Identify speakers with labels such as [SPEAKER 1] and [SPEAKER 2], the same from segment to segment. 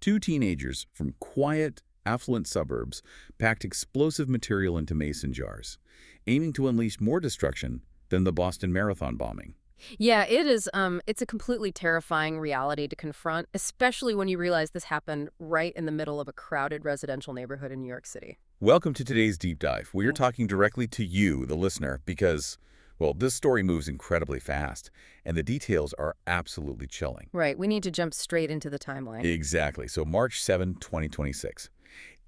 [SPEAKER 1] Two teenagers from quiet, affluent suburbs packed explosive material into mason jars, aiming to unleash more destruction than the Boston Marathon bombing.
[SPEAKER 2] Yeah, it is. It's a completely terrifying reality to confront, especially when you realize this happened right in the middle of a crowded residential neighborhood in New York City.
[SPEAKER 1] Welcome to today's deep dive. We are talking directly to you, the listener, because, well, this story moves incredibly fast, and the details are absolutely chilling.
[SPEAKER 2] Right, we need to jump straight into the timeline.
[SPEAKER 1] Exactly. So March 7, 2026.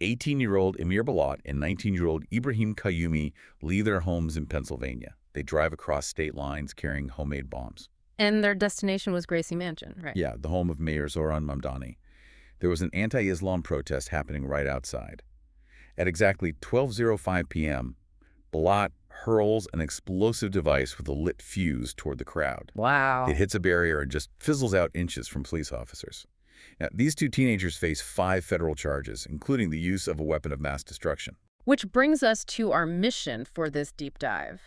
[SPEAKER 1] 18-year-old Emir Balat and 19-year-old Ibrahim Kayumi leave their homes in Pennsylvania. They drive across state lines carrying homemade bombs.
[SPEAKER 2] And their destination was Gracie Mansion, right?
[SPEAKER 1] Yeah, the home of Mayor Zohran Mamdani. There was an anti-Islam protest happening right outside. At exactly 12:05 p.m., Balat hurls an explosive device with a lit fuse toward the crowd.
[SPEAKER 2] Wow.
[SPEAKER 1] It hits a barrier and just fizzles out inches from police officers. Now, these two teenagers face 5 federal charges, including the use of a weapon of mass destruction.
[SPEAKER 2] Which brings us to our mission for this deep dive.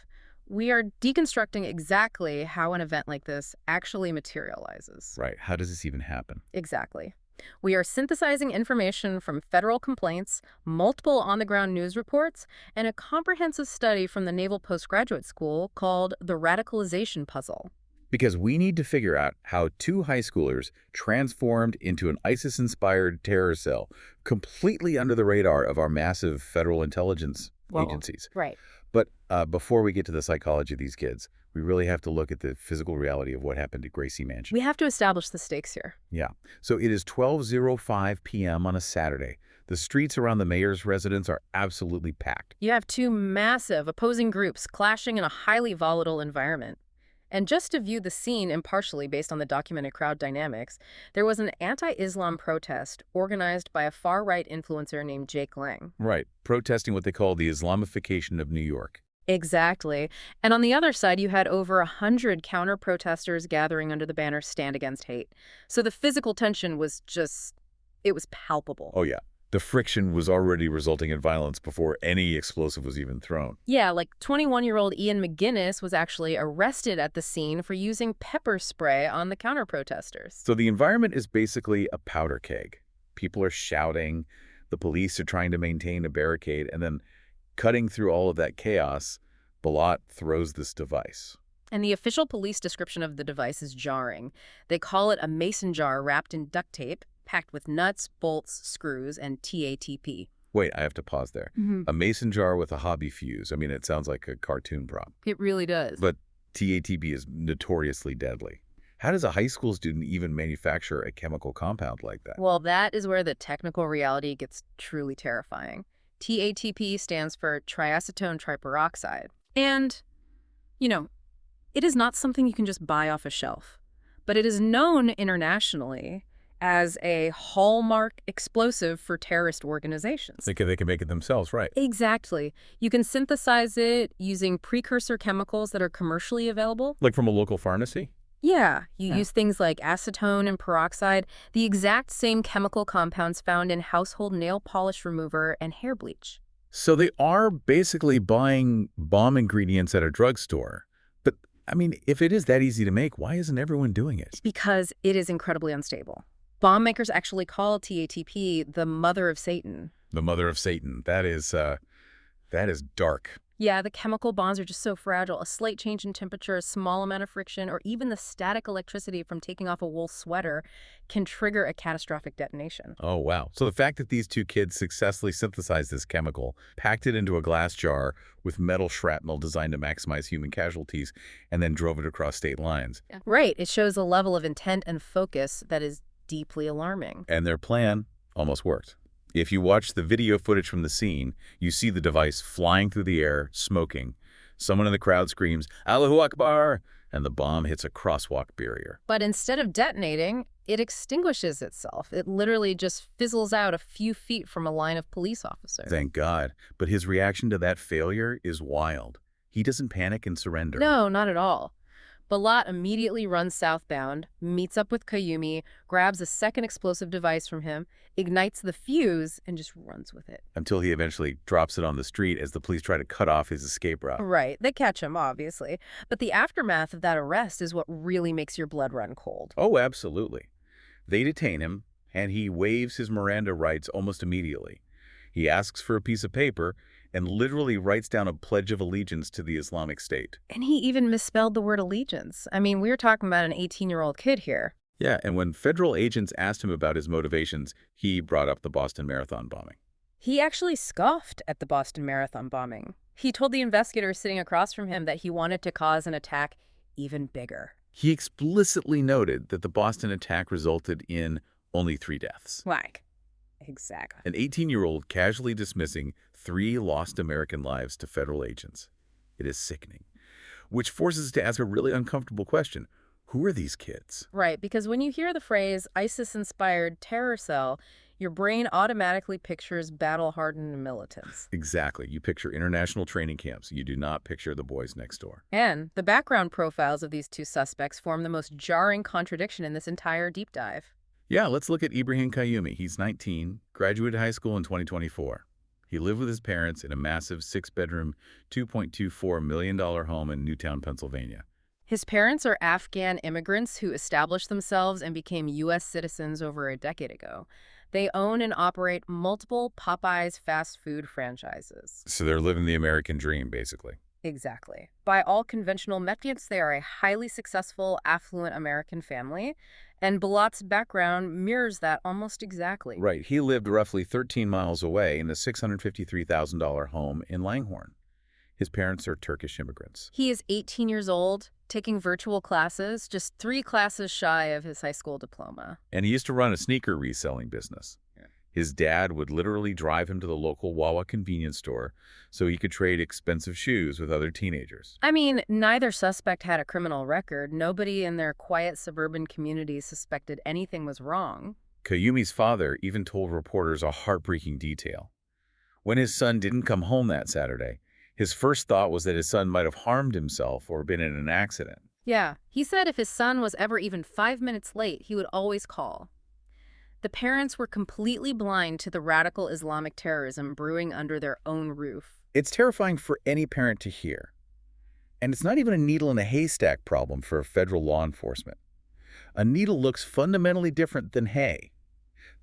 [SPEAKER 2] We are deconstructing exactly how an event like this actually materializes.
[SPEAKER 1] Right. How does this even happen?
[SPEAKER 2] Exactly. We are synthesizing information from federal complaints, multiple on-the-ground news reports, and a comprehensive study from the Naval Postgraduate School called The Radicalization Puzzle.
[SPEAKER 1] Because we need to figure out how 2 high schoolers transformed into an ISIS-inspired terror cell, completely under the radar of our massive federal intelligence agencies.
[SPEAKER 2] Right.
[SPEAKER 1] But before we get to the psychology of these kids, we really have to look at the physical reality of what happened at Gracie Mansion.
[SPEAKER 2] We have to establish the stakes here.
[SPEAKER 1] Yeah. So it is 12:05 p.m. on a Saturday. The streets around the mayor's residence are absolutely packed.
[SPEAKER 2] You have 2 massive opposing groups clashing in a highly volatile environment. And just to view the scene impartially based on the documented crowd dynamics, there was an anti-Islam protest organized by a far-right influencer named Jake Lang.
[SPEAKER 1] Right. Protesting what they call the Islamification of New York.
[SPEAKER 2] Exactly. And on the other side, you had over 100 counter-protesters gathering under the banner Stand Against Hate. So the physical tension was it was palpable.
[SPEAKER 1] Oh, yeah. The friction was already resulting in violence before any explosive was even thrown.
[SPEAKER 2] Yeah, like 21-year-old Ian McGinnis was actually arrested at the scene for using pepper spray on the counter-protesters.
[SPEAKER 1] So the environment is basically a powder keg. People are shouting, the police are trying to maintain a barricade, and then cutting through all of that chaos, Balat throws this device.
[SPEAKER 2] And the official police description of the device is jarring. They call it a mason jar wrapped in duct tape, packed with nuts, bolts, screws, and TATP.
[SPEAKER 1] Wait, I have to pause there. A mason jar with a hobby fuse. I mean, it sounds like a cartoon prop.
[SPEAKER 2] It really does.
[SPEAKER 1] But TATP is notoriously deadly. How does a high school student even manufacture a chemical compound like that?
[SPEAKER 2] Well, that is where the technical reality gets truly terrifying. TATP stands for triacetone triperoxide. And, it is not something you can just buy off a shelf. But it is known internationally as a hallmark explosive for terrorist organizations.
[SPEAKER 1] They can make it themselves, right?
[SPEAKER 2] Exactly. You can synthesize it using precursor chemicals that are commercially available.
[SPEAKER 1] Like from a local pharmacy?
[SPEAKER 2] Yeah, you use things like acetone and peroxide, the exact same chemical compounds found in household nail polish remover and hair bleach.
[SPEAKER 1] So they are basically buying bomb ingredients at a drugstore. But, I mean, if it is that easy to make, why isn't everyone doing it?
[SPEAKER 2] Because it is incredibly unstable. Bomb makers actually call TATP the mother of Satan.
[SPEAKER 1] The mother of Satan. That is dark.
[SPEAKER 2] Yeah, the chemical bonds are just so fragile. A slight change in temperature, a small amount of friction, or even the static electricity from taking off a wool sweater can trigger a catastrophic detonation.
[SPEAKER 1] Oh, wow. So the fact that these 2 kids successfully synthesized this chemical, packed it into a glass jar with metal shrapnel designed to maximize human casualties, and then drove it across state lines.
[SPEAKER 2] Right. It shows a level of intent and focus that is deeply alarming.
[SPEAKER 1] And their plan almost worked. If you watch the video footage from the scene, you see the device flying through the air, smoking. Someone in the crowd screams, "Allahu Akbar!" and the bomb hits a crosswalk barrier.
[SPEAKER 2] But instead of detonating, it extinguishes itself. It literally just fizzles out a few feet from a line of police officers.
[SPEAKER 1] Thank God. But his reaction to that failure is wild. He doesn't panic and surrender.
[SPEAKER 2] No, not at all. Balat immediately runs southbound, meets up with Kayumi, grabs a second explosive device from him, ignites the fuse, and just runs with it.
[SPEAKER 1] Until he eventually drops it on the street as the police try to cut off his escape route.
[SPEAKER 2] Right. They catch him, obviously. But the aftermath of that arrest is what really makes your blood run cold.
[SPEAKER 1] Oh, absolutely. They detain him, and he waives his Miranda rights almost immediately. He asks for a piece of paper and literally writes down a pledge of allegiance to the Islamic State.
[SPEAKER 2] And he even misspelled the word allegiance. I mean, we're talking about an 18-year-old kid here.
[SPEAKER 1] Yeah, and when federal agents asked him about his motivations, he brought up the Boston Marathon bombing.
[SPEAKER 2] He actually scoffed at the Boston Marathon bombing. He told the investigator sitting across from him that he wanted to cause an attack even bigger.
[SPEAKER 1] He explicitly noted that the Boston attack resulted in only 3 deaths.
[SPEAKER 2] Like, exactly.
[SPEAKER 1] An 18-year-old casually dismissing 3 lost American lives to federal agents. It is sickening. Which forces us to ask a really uncomfortable question. Who are these kids?
[SPEAKER 2] Right, because when you hear the phrase ISIS-inspired terror cell, your brain automatically pictures battle-hardened militants.
[SPEAKER 1] Exactly. You picture international training camps. You do not picture the boys next door.
[SPEAKER 2] And the background profiles of these 2 suspects form the most jarring contradiction in this entire deep dive.
[SPEAKER 1] Yeah, let's look at Ibrahim Kayumi. He's 19, graduated high school in 2024. He lived with his parents in a massive 6-bedroom, $2.24 million home in Newtown, Pennsylvania.
[SPEAKER 2] His parents are Afghan immigrants who established themselves and became U.S. citizens over a decade ago. They own and operate multiple Popeyes fast food franchises.
[SPEAKER 1] So they're living the American dream, basically.
[SPEAKER 2] Exactly. By all conventional metrics, they are a highly successful, affluent American family, and Balat's background mirrors that almost exactly.
[SPEAKER 1] Right. He lived roughly 13 miles away in a $653,000 home in Langhorne. His parents are Turkish immigrants.
[SPEAKER 2] He is 18 years old, taking virtual classes, just 3 classes shy of his high school diploma.
[SPEAKER 1] And he used to run a sneaker reselling business. His dad would literally drive him to the local Wawa convenience store so he could trade expensive shoes with other teenagers.
[SPEAKER 2] I mean, neither suspect had a criminal record. Nobody in their quiet suburban community suspected anything was wrong.
[SPEAKER 1] Kayumi's father even told reporters a heartbreaking detail. When his son didn't come home that Saturday, his first thought was that his son might have harmed himself or been in an accident.
[SPEAKER 2] Yeah, he said if his son was ever even 5 minutes late, he would always call. The parents were completely blind to the radical Islamic terrorism brewing under their own roof.
[SPEAKER 1] It's terrifying for any parent to hear. And it's not even a needle in a haystack problem for federal law enforcement. A needle looks fundamentally different than hay.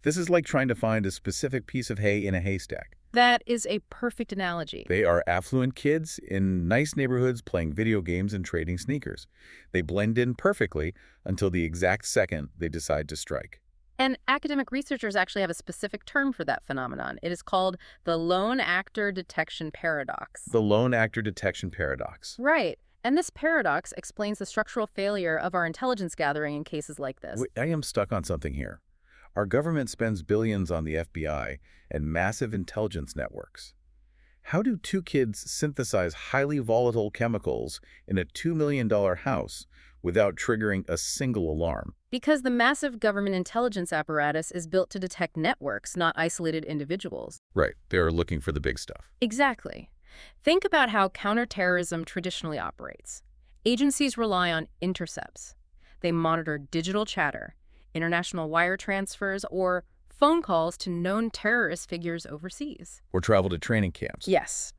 [SPEAKER 1] This is like trying to find a specific piece of hay in a haystack.
[SPEAKER 2] That is a perfect analogy.
[SPEAKER 1] They are affluent kids in nice neighborhoods playing video games and trading sneakers. They blend in perfectly until the exact second they decide to strike.
[SPEAKER 2] And academic researchers actually have a specific term for that phenomenon. It is called the lone actor detection paradox.
[SPEAKER 1] The lone actor detection paradox.
[SPEAKER 2] Right. And this paradox explains the structural failure of our intelligence gathering in cases like this.
[SPEAKER 1] Wait, I am stuck on something here. Our government spends billions on the FBI and massive intelligence networks. How do 2 kids synthesize highly volatile chemicals in a $2 million house without triggering a single alarm?
[SPEAKER 2] Because the massive government intelligence apparatus is built to detect networks, not isolated individuals.
[SPEAKER 1] Right. They're looking for the big stuff.
[SPEAKER 2] Exactly. Think about how counterterrorism traditionally operates. Agencies rely on intercepts. They monitor digital chatter, international wire transfers, or phone calls to known terrorist figures overseas.
[SPEAKER 1] Or travel to training camps.
[SPEAKER 2] Yes.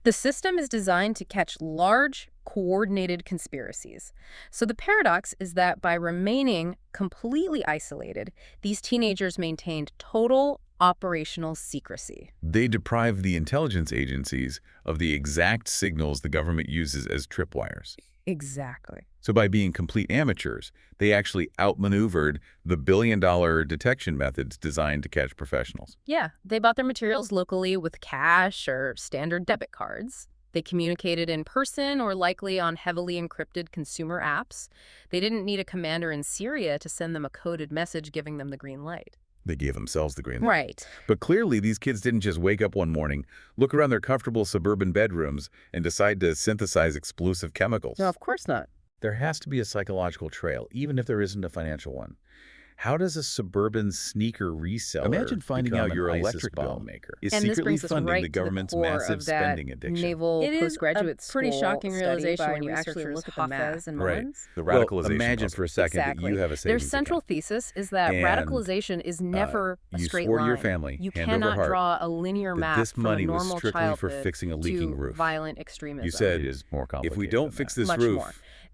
[SPEAKER 2] The system is designed to catch large, coordinated conspiracies. So the paradox is that by remaining completely isolated, these teenagers maintained total operational secrecy.
[SPEAKER 1] They deprive the intelligence agencies of the exact signals the government uses as tripwires.
[SPEAKER 2] Exactly.
[SPEAKER 1] So by being complete amateurs, they actually outmaneuvered the billion-dollar detection methods designed to catch professionals.
[SPEAKER 2] Yeah, they bought their materials locally with cash or standard debit cards. They communicated in person or likely on heavily encrypted consumer apps. They didn't need a commander in Syria to send them a coded message giving them the green light.
[SPEAKER 1] They gave themselves the green light.
[SPEAKER 2] Right.
[SPEAKER 1] But clearly, these kids didn't just wake up one morning, look around their comfortable suburban bedrooms, and decide to synthesize explosive chemicals.
[SPEAKER 2] No, of course not.
[SPEAKER 1] There has to be a psychological trail, even if there isn't a financial one. How does a suburban sneaker reseller
[SPEAKER 3] Imagine finding out your electric bill
[SPEAKER 1] maker is
[SPEAKER 2] And this
[SPEAKER 1] secretly
[SPEAKER 2] brings us
[SPEAKER 1] funding
[SPEAKER 2] right
[SPEAKER 1] the
[SPEAKER 2] to the
[SPEAKER 1] government's
[SPEAKER 2] core
[SPEAKER 1] massive
[SPEAKER 2] of that
[SPEAKER 1] spending addiction?
[SPEAKER 2] naval
[SPEAKER 4] It is
[SPEAKER 2] postgraduate
[SPEAKER 4] a pretty
[SPEAKER 2] school
[SPEAKER 4] shocking
[SPEAKER 2] study
[SPEAKER 4] realization
[SPEAKER 2] by
[SPEAKER 4] when you actually
[SPEAKER 2] researchers
[SPEAKER 4] look at the math.
[SPEAKER 2] Hafez and
[SPEAKER 1] Right.
[SPEAKER 2] Mullins.
[SPEAKER 1] The
[SPEAKER 3] Well,
[SPEAKER 1] radicalization
[SPEAKER 3] imagine
[SPEAKER 1] puzzle.
[SPEAKER 3] for a second that
[SPEAKER 2] Exactly.
[SPEAKER 3] you have a
[SPEAKER 2] Their
[SPEAKER 3] savings
[SPEAKER 2] central
[SPEAKER 3] account.
[SPEAKER 2] thesis is that
[SPEAKER 1] And,
[SPEAKER 2] radicalization is never a
[SPEAKER 1] you
[SPEAKER 2] straight
[SPEAKER 1] swore to
[SPEAKER 2] line.
[SPEAKER 1] your family,
[SPEAKER 2] You
[SPEAKER 1] hand over
[SPEAKER 2] cannot
[SPEAKER 1] heart,
[SPEAKER 2] draw a linear
[SPEAKER 1] that
[SPEAKER 2] map
[SPEAKER 1] this
[SPEAKER 2] from
[SPEAKER 1] money
[SPEAKER 2] a
[SPEAKER 1] was
[SPEAKER 2] normal
[SPEAKER 1] strictly for
[SPEAKER 2] childhood
[SPEAKER 1] fixing a leaking
[SPEAKER 2] to
[SPEAKER 1] roof.
[SPEAKER 2] violent extremism.
[SPEAKER 1] You said,
[SPEAKER 3] It is more complicated
[SPEAKER 1] if we don't
[SPEAKER 3] than
[SPEAKER 1] fix
[SPEAKER 3] that.
[SPEAKER 1] this
[SPEAKER 2] Much
[SPEAKER 1] roof,
[SPEAKER 2] more.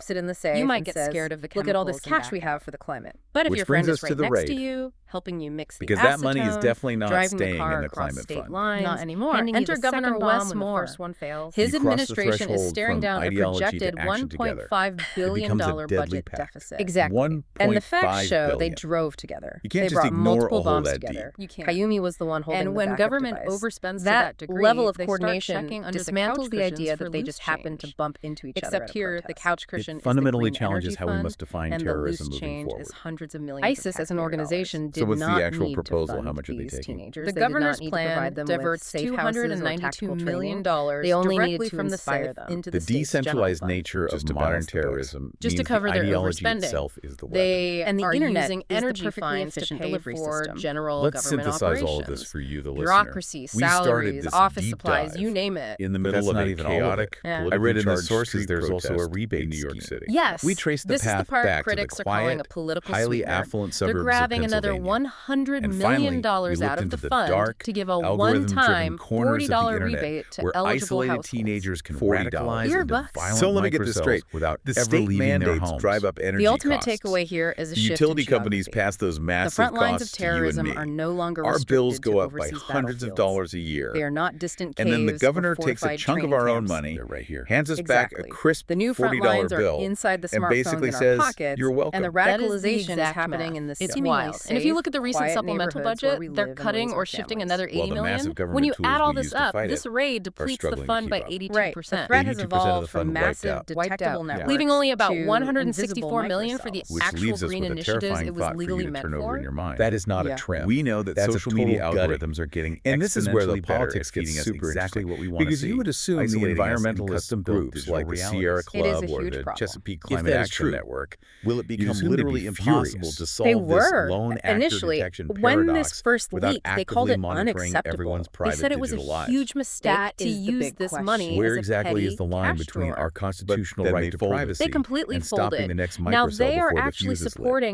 [SPEAKER 4] drops it in the safe.
[SPEAKER 2] You might
[SPEAKER 4] and
[SPEAKER 2] get
[SPEAKER 4] says,
[SPEAKER 2] scared of the
[SPEAKER 4] look at all this
[SPEAKER 2] chemicals
[SPEAKER 4] cash we have for the climate.
[SPEAKER 2] But if
[SPEAKER 1] Which
[SPEAKER 2] your friend
[SPEAKER 1] brings
[SPEAKER 2] is
[SPEAKER 1] us to
[SPEAKER 2] right
[SPEAKER 1] the
[SPEAKER 2] next to
[SPEAKER 1] raid.
[SPEAKER 2] you, helping you mix the
[SPEAKER 1] Because that money is
[SPEAKER 2] acetone,
[SPEAKER 1] definitely not
[SPEAKER 2] driving
[SPEAKER 1] staying
[SPEAKER 2] the car
[SPEAKER 1] in the
[SPEAKER 2] across
[SPEAKER 1] climate
[SPEAKER 2] state
[SPEAKER 1] fund.
[SPEAKER 2] lines,
[SPEAKER 4] Not anymore.
[SPEAKER 2] handing
[SPEAKER 4] Enter
[SPEAKER 2] you the
[SPEAKER 4] Governor
[SPEAKER 2] second
[SPEAKER 4] Wes
[SPEAKER 2] bomb when
[SPEAKER 4] Moore.
[SPEAKER 2] the first one fails.
[SPEAKER 4] His
[SPEAKER 1] You cross the
[SPEAKER 4] administration is
[SPEAKER 1] threshold
[SPEAKER 4] staring
[SPEAKER 1] from
[SPEAKER 4] down a
[SPEAKER 1] ideology to
[SPEAKER 4] projected
[SPEAKER 1] action together.
[SPEAKER 4] $1.5
[SPEAKER 1] It
[SPEAKER 4] billion
[SPEAKER 1] becomes a deadly
[SPEAKER 4] budget
[SPEAKER 1] pact.
[SPEAKER 4] deficit.
[SPEAKER 2] Exactly.
[SPEAKER 4] And the facts show they
[SPEAKER 1] billion.
[SPEAKER 4] drove together.
[SPEAKER 1] You can't
[SPEAKER 4] They
[SPEAKER 1] just
[SPEAKER 4] brought
[SPEAKER 1] ignore
[SPEAKER 4] multiple
[SPEAKER 1] a hole
[SPEAKER 4] bombs
[SPEAKER 1] that
[SPEAKER 4] together.
[SPEAKER 2] You can't.
[SPEAKER 4] Kayumi was the one holding
[SPEAKER 2] And
[SPEAKER 4] the
[SPEAKER 2] when
[SPEAKER 4] backup
[SPEAKER 2] government
[SPEAKER 4] device.
[SPEAKER 2] overspends to
[SPEAKER 4] that
[SPEAKER 2] that degree,
[SPEAKER 4] level of
[SPEAKER 2] they start
[SPEAKER 4] coordination
[SPEAKER 2] checking under the
[SPEAKER 4] dismantles
[SPEAKER 2] couch
[SPEAKER 4] the idea
[SPEAKER 2] cushions
[SPEAKER 4] that
[SPEAKER 2] for
[SPEAKER 4] they
[SPEAKER 2] loose
[SPEAKER 4] just happen to
[SPEAKER 2] change.
[SPEAKER 4] bump into each other.
[SPEAKER 2] Except
[SPEAKER 4] at a
[SPEAKER 2] here, the
[SPEAKER 4] protest.
[SPEAKER 2] couch cushion
[SPEAKER 1] It fundamentally
[SPEAKER 2] is the green
[SPEAKER 1] challenges
[SPEAKER 2] energy
[SPEAKER 1] how we
[SPEAKER 2] fund,
[SPEAKER 1] must define
[SPEAKER 2] and
[SPEAKER 1] terrorism
[SPEAKER 2] the loose
[SPEAKER 1] moving
[SPEAKER 2] change
[SPEAKER 1] forward.
[SPEAKER 2] is hundreds of millions
[SPEAKER 4] ISIS
[SPEAKER 2] of
[SPEAKER 4] as an
[SPEAKER 2] taxpayer
[SPEAKER 4] organization
[SPEAKER 2] dollars.
[SPEAKER 4] did
[SPEAKER 1] So what's the
[SPEAKER 4] not
[SPEAKER 1] actual
[SPEAKER 4] need
[SPEAKER 1] proposal?
[SPEAKER 4] to fund
[SPEAKER 1] How much are they
[SPEAKER 4] these
[SPEAKER 1] taking?
[SPEAKER 4] teenagers.
[SPEAKER 2] The
[SPEAKER 4] They did not
[SPEAKER 2] governor's
[SPEAKER 4] need to
[SPEAKER 2] plan
[SPEAKER 4] provide them with
[SPEAKER 2] diverts
[SPEAKER 4] safe houses or tactical
[SPEAKER 2] $292 million
[SPEAKER 4] training. They only
[SPEAKER 2] directly
[SPEAKER 4] needed to
[SPEAKER 2] from the
[SPEAKER 4] inspire
[SPEAKER 2] safe
[SPEAKER 4] them.
[SPEAKER 2] into
[SPEAKER 1] The
[SPEAKER 2] the state's general
[SPEAKER 1] decentralized
[SPEAKER 2] fund.
[SPEAKER 1] nature of
[SPEAKER 3] Just to
[SPEAKER 1] modern
[SPEAKER 3] balance the books.
[SPEAKER 1] terrorism
[SPEAKER 2] Just to
[SPEAKER 1] means
[SPEAKER 2] cover
[SPEAKER 1] the
[SPEAKER 2] their
[SPEAKER 1] ideology
[SPEAKER 2] overspending.
[SPEAKER 1] itself is the weapon.
[SPEAKER 2] They
[SPEAKER 4] And the
[SPEAKER 2] are
[SPEAKER 4] internet
[SPEAKER 2] using
[SPEAKER 4] is the
[SPEAKER 2] energy
[SPEAKER 4] perfectly
[SPEAKER 2] fines to
[SPEAKER 4] efficient
[SPEAKER 2] pay
[SPEAKER 4] delivery
[SPEAKER 2] for
[SPEAKER 4] system.
[SPEAKER 2] general
[SPEAKER 1] Let's
[SPEAKER 2] government
[SPEAKER 1] synthesize all of
[SPEAKER 2] operations.
[SPEAKER 1] this for you, the listener.
[SPEAKER 2] Bureaucracy,
[SPEAKER 1] We started
[SPEAKER 2] salaries,
[SPEAKER 1] this
[SPEAKER 2] office
[SPEAKER 1] deep
[SPEAKER 2] supplies,
[SPEAKER 1] dive
[SPEAKER 2] you name it.
[SPEAKER 1] in the
[SPEAKER 3] But
[SPEAKER 1] middle
[SPEAKER 3] that's
[SPEAKER 1] of
[SPEAKER 3] not
[SPEAKER 1] a
[SPEAKER 3] even all of it.
[SPEAKER 1] chaotic,
[SPEAKER 2] Yeah.
[SPEAKER 1] politically
[SPEAKER 3] I read in the
[SPEAKER 1] charged
[SPEAKER 3] sources
[SPEAKER 1] street
[SPEAKER 3] there's also a
[SPEAKER 1] protest
[SPEAKER 3] rebate
[SPEAKER 1] in New York
[SPEAKER 3] scheme.
[SPEAKER 1] City.
[SPEAKER 2] Yes.
[SPEAKER 1] We traced the
[SPEAKER 2] This is
[SPEAKER 1] path
[SPEAKER 2] the part
[SPEAKER 1] back to the
[SPEAKER 2] critics are calling
[SPEAKER 1] quiet,
[SPEAKER 2] a political
[SPEAKER 1] highly
[SPEAKER 2] sweetener.
[SPEAKER 1] affluent
[SPEAKER 2] They're
[SPEAKER 1] suburbs
[SPEAKER 2] grabbing
[SPEAKER 1] of
[SPEAKER 2] another
[SPEAKER 1] Pennsylvania,
[SPEAKER 2] $100
[SPEAKER 1] And
[SPEAKER 2] million
[SPEAKER 1] finally, we
[SPEAKER 2] out
[SPEAKER 1] looked
[SPEAKER 2] of the
[SPEAKER 1] into the
[SPEAKER 2] fund
[SPEAKER 1] dark,
[SPEAKER 2] to give a
[SPEAKER 1] algorithm-driven
[SPEAKER 2] one-time
[SPEAKER 1] corners of the
[SPEAKER 2] $40
[SPEAKER 1] internet
[SPEAKER 2] rebate to
[SPEAKER 1] where
[SPEAKER 2] eligible
[SPEAKER 1] isolated
[SPEAKER 2] households.
[SPEAKER 1] teenagers can
[SPEAKER 3] $40
[SPEAKER 1] radicalize into
[SPEAKER 2] Earbucks.
[SPEAKER 1] violent
[SPEAKER 3] So let me get this
[SPEAKER 1] microcells
[SPEAKER 3] straight.
[SPEAKER 1] without
[SPEAKER 3] The
[SPEAKER 1] ever
[SPEAKER 3] state
[SPEAKER 1] leaving their
[SPEAKER 3] mandates
[SPEAKER 1] homes.
[SPEAKER 3] drive up energy
[SPEAKER 2] The ultimate
[SPEAKER 3] costs.
[SPEAKER 2] takeaway here is a
[SPEAKER 1] The
[SPEAKER 2] shift
[SPEAKER 1] utility
[SPEAKER 2] in
[SPEAKER 1] companies
[SPEAKER 2] geography.
[SPEAKER 1] pass those
[SPEAKER 2] The
[SPEAKER 1] massive
[SPEAKER 2] front lines of
[SPEAKER 1] costs to you and
[SPEAKER 2] terrorism
[SPEAKER 1] me.
[SPEAKER 2] are no longer
[SPEAKER 1] Our
[SPEAKER 2] restricted
[SPEAKER 1] bills go
[SPEAKER 2] to
[SPEAKER 1] up by
[SPEAKER 2] overseas
[SPEAKER 1] hundreds of
[SPEAKER 2] battlefields.
[SPEAKER 1] dollars a year.
[SPEAKER 2] They are not distant caves
[SPEAKER 1] And then the
[SPEAKER 2] or
[SPEAKER 1] governor takes a
[SPEAKER 2] fortified
[SPEAKER 1] chunk of
[SPEAKER 2] training
[SPEAKER 1] our own
[SPEAKER 2] camps.
[SPEAKER 1] money,
[SPEAKER 3] They're right here.
[SPEAKER 1] hands us back
[SPEAKER 2] Exactly.
[SPEAKER 1] a crisp
[SPEAKER 2] The new front
[SPEAKER 1] $40
[SPEAKER 2] lines
[SPEAKER 1] bill,
[SPEAKER 2] are inside the
[SPEAKER 1] and
[SPEAKER 2] smartphones
[SPEAKER 1] basically
[SPEAKER 2] in our
[SPEAKER 1] says,
[SPEAKER 2] pockets,
[SPEAKER 1] "You're welcome."
[SPEAKER 2] and the
[SPEAKER 4] That is the
[SPEAKER 2] radicalization is
[SPEAKER 4] exact
[SPEAKER 2] happening
[SPEAKER 4] math.
[SPEAKER 2] in the
[SPEAKER 4] It's
[SPEAKER 2] seemingly
[SPEAKER 4] wild.
[SPEAKER 2] safe,
[SPEAKER 4] And if you look at the recent
[SPEAKER 2] quiet
[SPEAKER 4] supplemental
[SPEAKER 2] neighborhoods where we
[SPEAKER 4] budget, they're
[SPEAKER 2] live and
[SPEAKER 4] cutting
[SPEAKER 2] raise
[SPEAKER 4] or
[SPEAKER 2] our
[SPEAKER 4] shifting
[SPEAKER 2] families.
[SPEAKER 4] another
[SPEAKER 1] While
[SPEAKER 4] $80
[SPEAKER 1] the
[SPEAKER 4] million.
[SPEAKER 1] massive government
[SPEAKER 4] When you
[SPEAKER 1] tools
[SPEAKER 4] add all
[SPEAKER 1] we
[SPEAKER 4] this
[SPEAKER 1] use to
[SPEAKER 4] up,
[SPEAKER 1] fight
[SPEAKER 4] this
[SPEAKER 1] it
[SPEAKER 4] raid depletes the
[SPEAKER 1] struggling to
[SPEAKER 4] fund
[SPEAKER 1] keep
[SPEAKER 4] by
[SPEAKER 1] up.
[SPEAKER 4] 82%.
[SPEAKER 2] Right. The threat has
[SPEAKER 1] 82% of the
[SPEAKER 2] evolved
[SPEAKER 1] fund
[SPEAKER 2] from
[SPEAKER 1] wiped
[SPEAKER 2] massive
[SPEAKER 1] out.
[SPEAKER 2] detectable networks
[SPEAKER 4] leaving only about
[SPEAKER 2] to
[SPEAKER 4] $164 million for the
[SPEAKER 2] invisible
[SPEAKER 1] which
[SPEAKER 4] actual
[SPEAKER 1] leaves us
[SPEAKER 4] green
[SPEAKER 1] with a
[SPEAKER 4] initiatives
[SPEAKER 1] terrifying
[SPEAKER 4] it was
[SPEAKER 1] thought for
[SPEAKER 4] legally
[SPEAKER 1] you to
[SPEAKER 4] meant
[SPEAKER 1] turn over in
[SPEAKER 4] for.
[SPEAKER 1] your mind.
[SPEAKER 3] That is not
[SPEAKER 2] Yeah.
[SPEAKER 3] a trim.
[SPEAKER 1] We know that
[SPEAKER 3] That's a
[SPEAKER 1] social
[SPEAKER 3] total
[SPEAKER 1] media
[SPEAKER 3] gutting.
[SPEAKER 1] algorithms are getting
[SPEAKER 3] And this is where the
[SPEAKER 1] exponentially better
[SPEAKER 3] politics
[SPEAKER 1] at
[SPEAKER 3] gets
[SPEAKER 1] feeding us
[SPEAKER 3] super
[SPEAKER 1] exactly
[SPEAKER 3] interesting.
[SPEAKER 1] what we want to
[SPEAKER 3] Because
[SPEAKER 1] see.
[SPEAKER 3] you would assume the
[SPEAKER 1] Isolating us in
[SPEAKER 3] environmentalist
[SPEAKER 1] custom-built
[SPEAKER 3] groups
[SPEAKER 1] digital
[SPEAKER 3] like the
[SPEAKER 1] realities.
[SPEAKER 3] Sierra
[SPEAKER 2] It is
[SPEAKER 3] Club
[SPEAKER 2] a
[SPEAKER 3] or
[SPEAKER 2] huge
[SPEAKER 3] the
[SPEAKER 2] problem.
[SPEAKER 3] Chesapeake
[SPEAKER 1] If
[SPEAKER 3] Climate
[SPEAKER 1] that is
[SPEAKER 3] Action
[SPEAKER 1] true,
[SPEAKER 3] Network, will it
[SPEAKER 1] you'd
[SPEAKER 3] become
[SPEAKER 1] assume they'd be
[SPEAKER 3] literally impossible
[SPEAKER 1] furious.
[SPEAKER 3] to
[SPEAKER 2] They
[SPEAKER 3] solve this
[SPEAKER 2] were
[SPEAKER 3] lone actor
[SPEAKER 2] initially.
[SPEAKER 3] detection
[SPEAKER 2] When this
[SPEAKER 3] paradox
[SPEAKER 2] first
[SPEAKER 3] without
[SPEAKER 2] leaked, they called
[SPEAKER 3] actively
[SPEAKER 2] it
[SPEAKER 3] monitoring
[SPEAKER 2] unacceptable.
[SPEAKER 3] everyone's
[SPEAKER 2] They
[SPEAKER 3] private
[SPEAKER 2] said it was a
[SPEAKER 3] digital lives?
[SPEAKER 2] huge mistake
[SPEAKER 4] That
[SPEAKER 2] to
[SPEAKER 4] is the
[SPEAKER 2] use
[SPEAKER 4] big
[SPEAKER 2] this
[SPEAKER 4] question.
[SPEAKER 2] money
[SPEAKER 3] Where
[SPEAKER 2] as a
[SPEAKER 3] exactly is
[SPEAKER 2] petty
[SPEAKER 3] the line
[SPEAKER 2] cash
[SPEAKER 3] between
[SPEAKER 2] drawer.
[SPEAKER 3] our constitutional
[SPEAKER 1] then
[SPEAKER 3] right
[SPEAKER 1] they
[SPEAKER 3] to
[SPEAKER 1] folded.
[SPEAKER 3] privacy
[SPEAKER 2] They completely
[SPEAKER 3] and stopping
[SPEAKER 2] folded.
[SPEAKER 3] the next
[SPEAKER 2] Now
[SPEAKER 3] microcell
[SPEAKER 2] they are
[SPEAKER 3] before the
[SPEAKER 2] actually
[SPEAKER 3] fuse is lit?
[SPEAKER 2] supporting